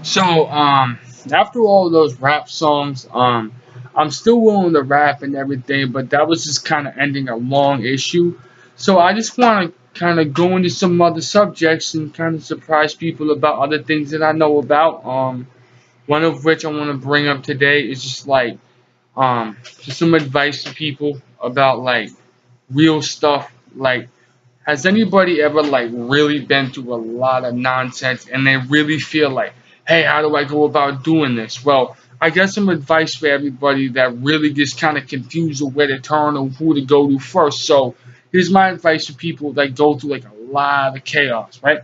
So, after all those rap songs, I'm still willing to rap and everything, but that was just kind of ending a long issue. So I just want to kind of go into some other subjects and kind of surprise people about other things that I know about. One of which I want to bring up today is just like, just some advice to people about like real stuff. Like, has anybody ever like really been through a lot of nonsense and they really feel like, hey, how do I go about doing this? Well, I got some advice for everybody that really gets kind of confused of where to turn or who to go to first. So here's my advice for people that go through like a lot of chaos, right?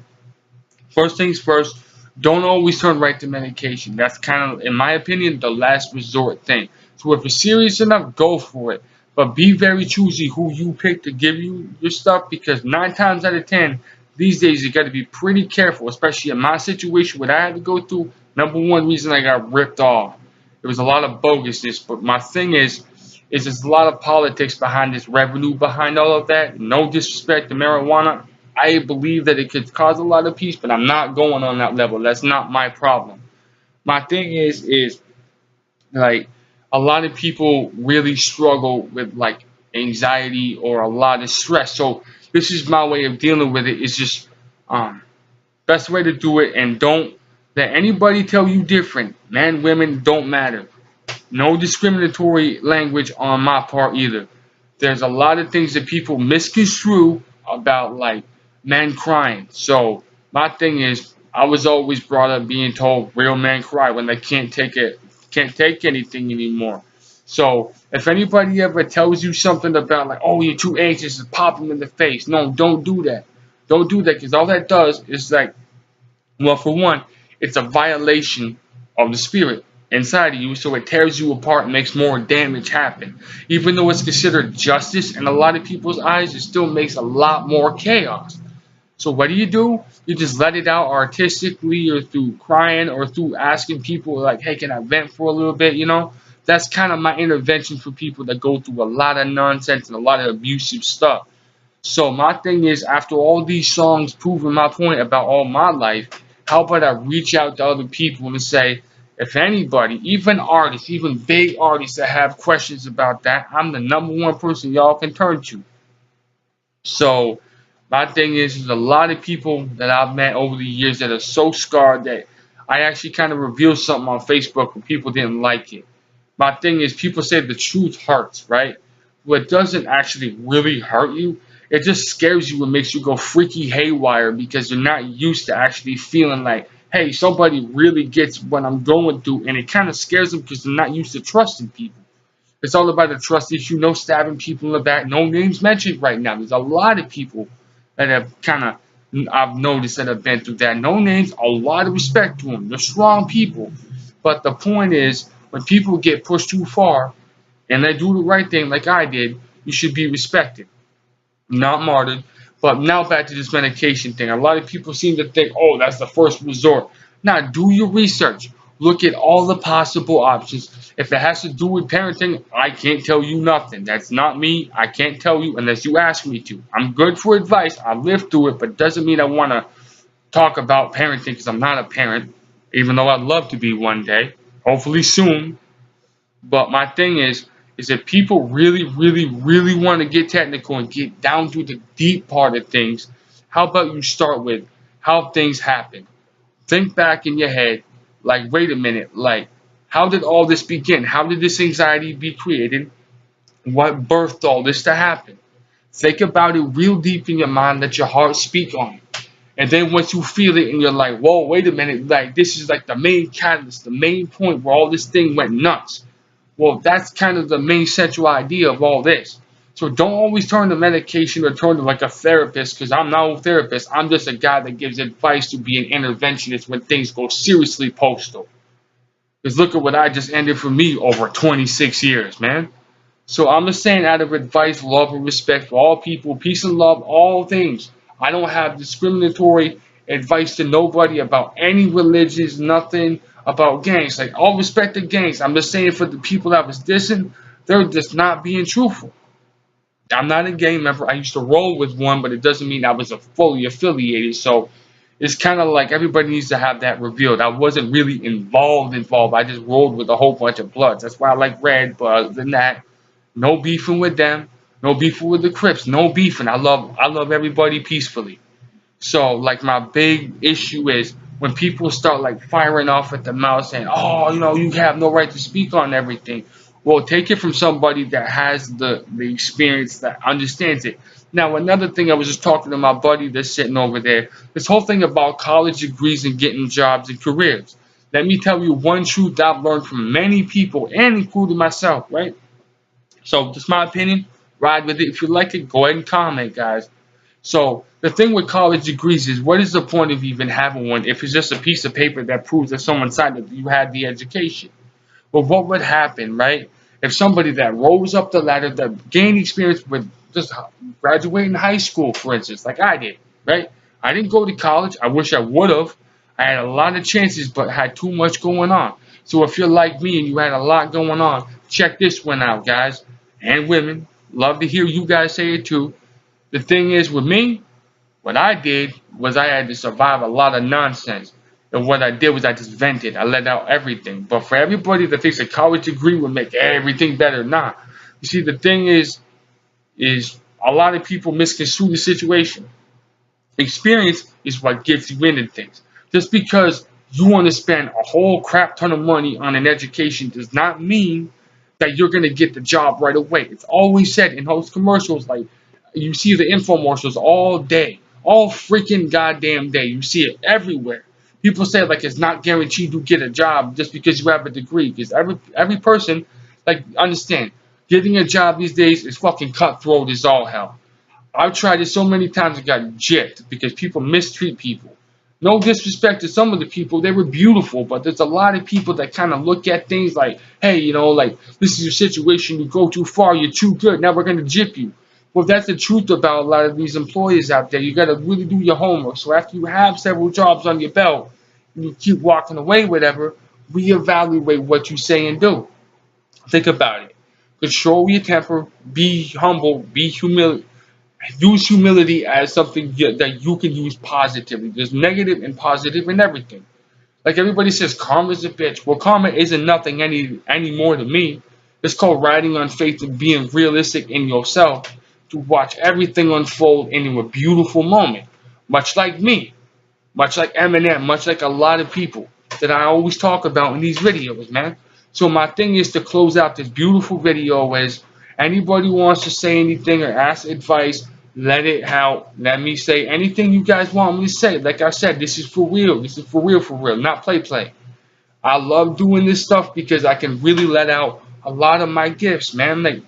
First things first, don't always turn right to medication. That's kind of, in my opinion, the last resort thing. So if it's serious enough, go for it. But be very choosy who you pick to give you your stuff because 9 times out of 10, these days you got to be pretty careful, especially in my situation, what I had to go through. Number one reason I got ripped off. There was a lot of bogusness, but my thing is there's a lot of politics behind this revenue, behind all of that. No disrespect to marijuana. I believe that it could cause a lot of peace, but I'm not going on that level. That's not my problem. My thing is like a lot of people really struggle with like anxiety or a lot of stress. So this is my way of dealing with it. It's just um best way to do it, and don't let anybody tell you different. Men, women, don't matter. No discriminatory language on my part either. There's a lot of things that people misconstrue about like men crying. So my thing is, I was always brought up being told real men cry when they can't take anything anymore. So if anybody ever tells you something about like, oh, you're too anxious, pop them in the face. No, don't do that. Don't do that because all that does is like, well, for one, it's a violation of the spirit inside of you, so it tears you apart and makes more damage happen. Even though it's considered justice in a lot of people's eyes, it still makes a lot more chaos. So what do? You just let it out artistically or through crying or through asking people like, hey, can I vent for a little bit, you know? That's kind of my intervention for people that go through a lot of nonsense and a lot of abusive stuff. So my thing is, after all these songs proving my point about all my life, how about I reach out to other people and say, if anybody, even artists, even big artists that have questions about that, I'm the number one person y'all can turn to. So my thing is a lot of people that I've met over the years that are so scarred that I actually kind of revealed something on Facebook and people didn't like it. My thing is, people say the truth hurts, right? What doesn't actually really hurt you, it just scares you and makes you go freaky haywire because you're not used to actually feeling like, hey, somebody really gets what I'm going through, and it kind of scares them because they're not used to trusting people. It's all about the trust issue, no stabbing people in the back, no names mentioned right now. There's a lot of people that have kind of, I've noticed that have been through that. No names, a lot of respect to them. They're strong people. But the point is, when people get pushed too far and they do the right thing like I did, you should be respected, not martyred. But now back to this medication thing. A lot of people seem to think, oh, that's the first resort. Now, do your research. Look at all the possible options. If it has to do with parenting, I can't tell you nothing. That's not me. I can't tell you unless you ask me to. I'm good for advice. I lived through it, but doesn't mean I want to talk about parenting because I'm not a parent, even though I'd love to be one day, hopefully soon. But my thing is that people really, really, really want to get technical and get down to the deep part of things. How about you start with how things happen? Think back in your head, like, wait a minute, like, how did all this begin? How did this anxiety be created? What birthed all this to happen? Think about it real deep in your mind, let your heart speak on it. And then once you feel it and you're like, whoa, wait a minute, like this is like the main catalyst, the main point where all this thing went nuts. Well, that's kind of the main central idea of all this. So don't always turn to medication or turn to like a therapist because I'm not a therapist. I'm just a guy that gives advice to be an interventionist when things go seriously postal. Because look at what I just ended for me over 26 years, man. So I'm just saying out of advice, love, and respect for all people, peace and love, all things. I don't have discriminatory advice to nobody about any religions, nothing about gangs. Like, all respect to gangs. I'm just saying for the people that was dissing, they're just not being truthful. I'm not a gang member. I used to roll with one, but it doesn't mean I was a fully affiliated. So it's kind of like everybody needs to have that revealed. I wasn't really involved. I just rolled with a whole bunch of Bloods. That's why I like Red. But other than that, no beefing with them. No beefing with the Crips. No beefing. I love everybody peacefully. So like my big issue is when people start like firing off at the mouth saying, "Oh, you have no right to speak on everything." Well, take it from somebody that has the experience that understands it. Now, another thing I was just talking to my buddy that's sitting over there. This whole thing about college degrees and getting jobs and careers. Let me tell you one truth I've learned from many people, and including myself. Right? So, just my opinion. Ride with it. If you like it, go ahead and comment, guys. So the thing with college degrees is, what is the point of even having one if it's just a piece of paper that proves that someone signed that you had the education? But what would happen, right? If somebody that rose up the ladder, that gained experience with just graduating high school, for instance, like I did, right? I didn't go to college. I wish I would have. I had a lot of chances, but had too much going on. So if you're like me and you had a lot going on, check this one out, guys and women. Love to hear you guys say it too. The thing is with me, what I did was I had to survive a lot of nonsense. And what I did was I just vented. I let out everything. But for everybody that thinks a college degree will make everything better, nah. You see, the thing is a lot of people misconstrue the situation. Experience is what gets you into things. Just because you want to spend a whole crap ton of money on an education does not mean that you're going to get the job right away. It's always said in those commercials, like you see the infomercials all day, all freaking goddamn day. You see it everywhere. People say like it's not guaranteed you get a job just because you have a degree. Because every person, like, understand, getting a job these days is fucking cutthroat as all hell. I've tried it so many times and got gypped because people mistreat people. No disrespect to some of the people, they were beautiful, but there's a lot of people that kind of look at things like, hey, like this is your situation, you go too far, you're too good, now we're going to gyp you. Well, that's the truth about a lot of these employers out there. You got to really do your homework. So after you have several jobs on your belt and you keep walking away, whatever, reevaluate what you say and do. Think about it. Control your temper, be humble, be humble. Use humility as something that you can use positively. There's negative and positive in everything. Like everybody says, karma's a bitch. Well, karma isn't nothing any more to me. It's called riding on faith and being realistic in yourself to watch everything unfold into a beautiful moment. Much like me, much like Eminem, much like a lot of people that I always talk about in these videos, man. So my thing is to close out this beautiful video is anybody wants to say anything or ask advice, let it out. Let me say anything you guys want me to say. Like I said, this is for real. This is for real, not play. I love doing this stuff because I can really let out a lot of my gifts, man. Like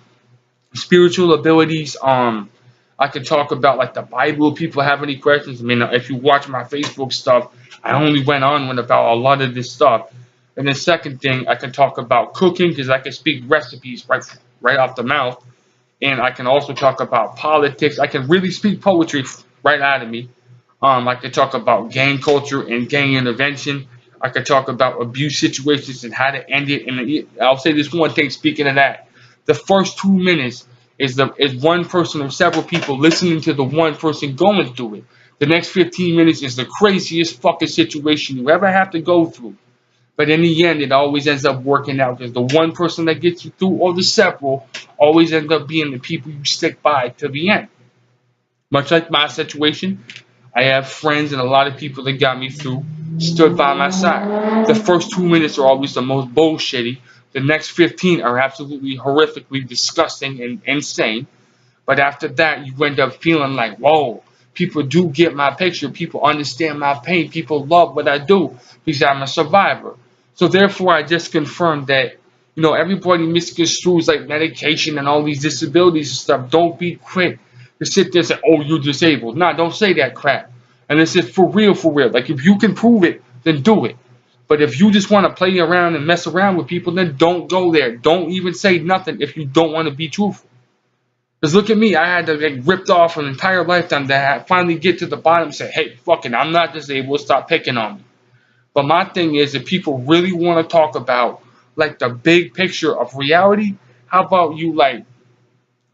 spiritual abilities. I could talk about like the Bible. People have any questions? I mean, if you watch my Facebook stuff, I only went on about a lot of this stuff. And the second thing, I can talk about cooking because I can speak recipes right off the mouth. And I can also talk about politics. I can really speak poetry right out of me. I could talk about gang culture and gang intervention. I could talk about abuse situations and how to end it. And I'll say this one thing. Speaking of that, the first 2 minutes is one person or several people listening to the one person going through it. The next 15 minutes is the craziest fucking situation you ever have to go through. But in the end, it always ends up working out because the one person that gets you through all the several always end up being the people you stick by to the end. Much like my situation, I have friends and a lot of people that got me through, stood by my side. The first 2 minutes are always the most bullshitty. The next 15 are absolutely horrifically disgusting and insane. But after that, you end up feeling like, whoa, people do get my picture. People understand my pain. People love what I do because I'm a survivor. So therefore, I just confirmed that, everybody misconstrues like medication and all these disabilities and stuff. Don't be quick to sit there and say, oh, you're disabled. Nah, don't say that crap. And this is for real. Like, if you can prove it, then do it. But if you just want to play around and mess around with people, then don't go there. Don't even say nothing if you don't want to be truthful. Because look at me, I had to get ripped off an entire lifetime to finally get to the bottom and say, hey, fucking, I'm not disabled, stop picking on me. But my thing is, if people really want to talk about, like, the big picture of reality, how about you, like,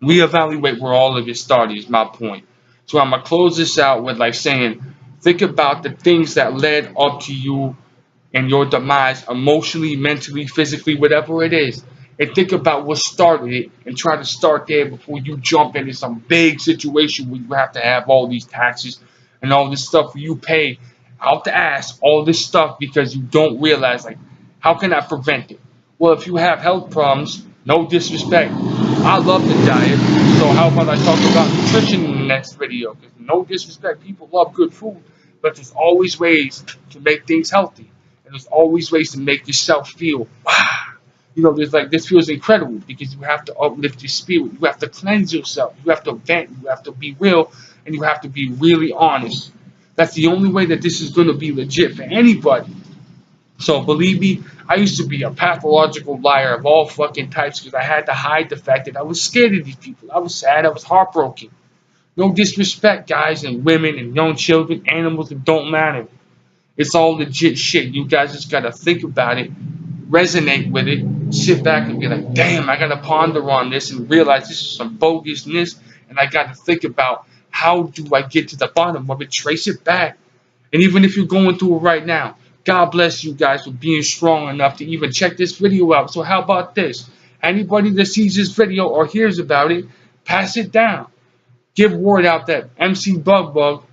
reevaluate where all of it started is my point. So I'm going to close this out with, like, saying, Think about the things that led up to you and your demise emotionally, mentally, physically, whatever it is. And think about what started it and try to start there before you jump into some big situation where you have to have all these taxes and all this stuff you pay out the ass, all this stuff because you don't realize, like, how can I prevent it? Well, if you have health problems, no disrespect, I love the diet. So how about I talk about nutrition in the next video? Because no disrespect, people love good food, but there's always ways to make things healthy. And there's always ways to make yourself feel, wow. There's like, this feels incredible because you have to uplift your spirit. You have to cleanse yourself. You have to vent. You have to be real. And you have to be really honest. That's the only way that this is going to be legit for anybody. So believe me, I used to be a pathological liar of all fucking types because I had to hide the fact that I was scared of these people. I was sad. I was heartbroken. No disrespect, guys and women and young children, animals, it don't matter. It's all legit shit. You guys just gotta think about it, resonate with it, sit back and be like, damn, I gotta ponder on this and realize this is some bogusness, and I gotta think about how do I get to the bottom of it, trace it back. And even if you're going through it right now, God bless you guys for being strong enough to even check this video out. So how about this? Anybody that sees this video or hears about it, pass it down. Give word out that MC Bug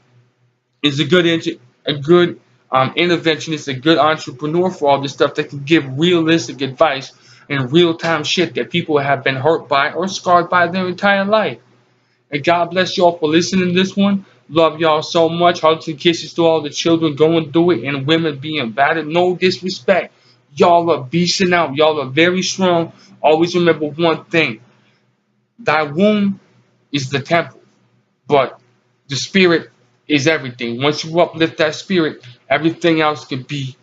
is a good interventionist, a good entrepreneur for all this stuff that can give realistic advice and real-time shit that people have been hurt by or scarred by their entire life. And God bless y'all for listening to this one. Love y'all so much. Hugs and kisses to all the children going through it and women being battered. No disrespect. Y'all are beasting out. Y'all are very strong. Always remember one thing. Thy womb is the temple, but the spirit is everything. Once you uplift that spirit, everything else can be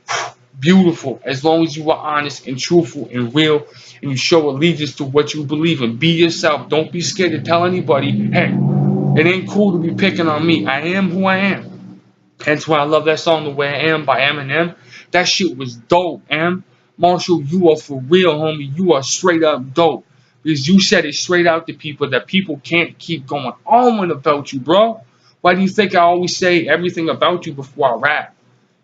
beautiful as long as you are honest and truthful and real and you show allegiance to what you believe in. Be yourself. Don't be scared to tell anybody, hey, it ain't cool to be picking on me. I am who I am. Hence why I love that song, The Way I Am by Eminem. That shit was dope, M. Marshall, you are for real, homie. You are straight up dope. Because you said it straight out to people that people can't keep going on about you, bro. Why do you think I always say everything about you before I rap?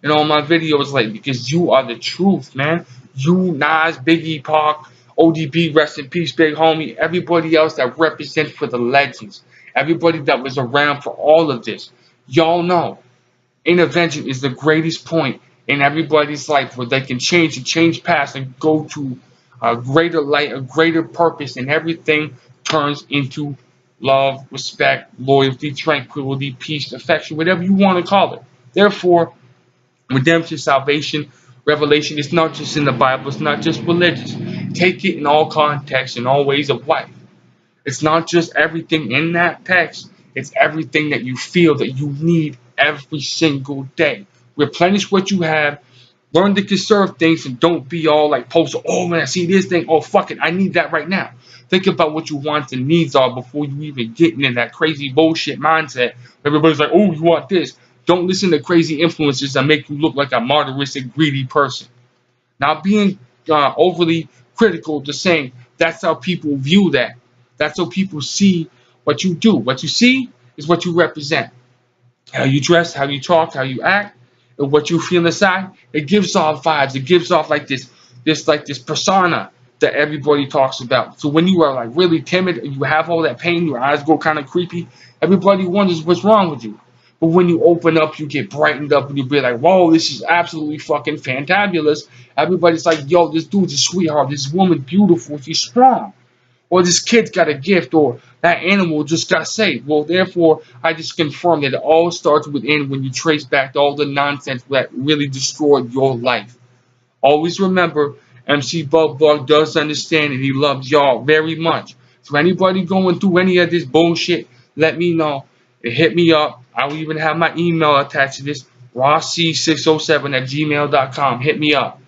In all my videos, like, because you are the truth, man. You, Nas, Biggie, Pac, ODB, rest in peace, big homie. Everybody else that represents for the legends. Everybody that was around for all of this. Y'all know intervention is the greatest point in everybody's life where they can change paths and go to a greater light, a greater purpose, and everything turns into love, respect, loyalty, tranquility, peace, affection, whatever you want to call it. Therefore, redemption, salvation, revelation, it's not just in the Bible, it's not just religious. Take it in all contexts, in all ways of life. It's not just everything in that text, it's everything that you feel that you need every single day. Replenish what you have. Learn to conserve things and don't be all like postal. Oh man, I see this thing. Oh fuck it, I need that right now. Think about what your wants and needs are before you even get into that crazy bullshit mindset. Everybody's like, oh, you want this. Don't listen to crazy influencers that make you look like a murderous and greedy person. Now, being overly critical to saying that's how people view that. That's how people see what you do. What you see is what you represent. How you dress, how you talk, how you act, and what you feel inside. It gives off vibes. It gives off like this persona that everybody talks about. So when you are like really timid and you have all that pain, your eyes go kind of creepy, everybody wonders what's wrong with you. But when you open up, you get brightened up and you be like, whoa, this is absolutely fucking fantabulous. Everybody's like, yo, this dude's a sweetheart. This woman beautiful. She's strong. Or this kid's got a gift. Or that animal just got saved. Well, therefore, I just confirm that it all starts within when you trace back to all the nonsense that really destroyed your life. Always remember, MC Bug does understand and he loves y'all very much. So anybody going through any of this bullshit, let me know. And hit me up. I will even have my email attached to this. rossc607@gmail.com. Hit me up.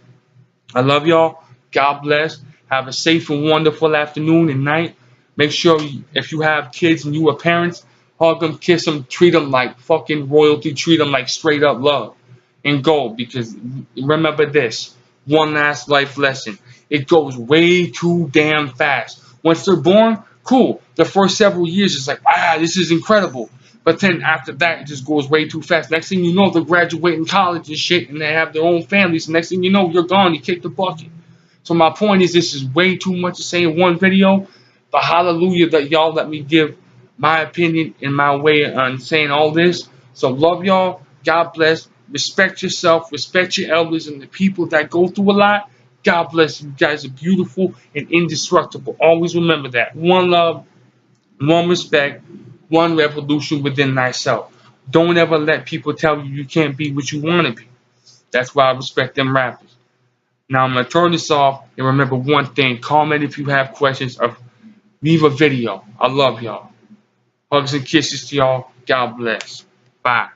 I love y'all. God bless. Have a safe and wonderful afternoon and night. Make sure if you have kids and you are parents, hug them, kiss them, treat them like fucking royalty. Treat them like straight up love and gold. Because remember this. One last life lesson. It goes way too damn fast. Once they're born, cool. The first several years is like, this is incredible. But then after that, it just goes way too fast. Next thing you know, they're graduating college and shit, and they have their own families. Next thing you know, you're gone. You kicked the bucket. So my point is, this is way too much to say in one video. But hallelujah that y'all let me give my opinion and my way on saying all this. So love y'all. God bless. Respect yourself. Respect your elders and the people that go through a lot. God bless. You guys are beautiful and indestructible. Always remember that. One love, one respect, one revolution within thyself. Don't ever let people tell you you can't be what you want to be. That's why I respect them rappers. Now I'm going to turn this off, and remember one thing. Comment if you have questions, or leave a video. I love y'all. Hugs and kisses to y'all. God bless. Bye.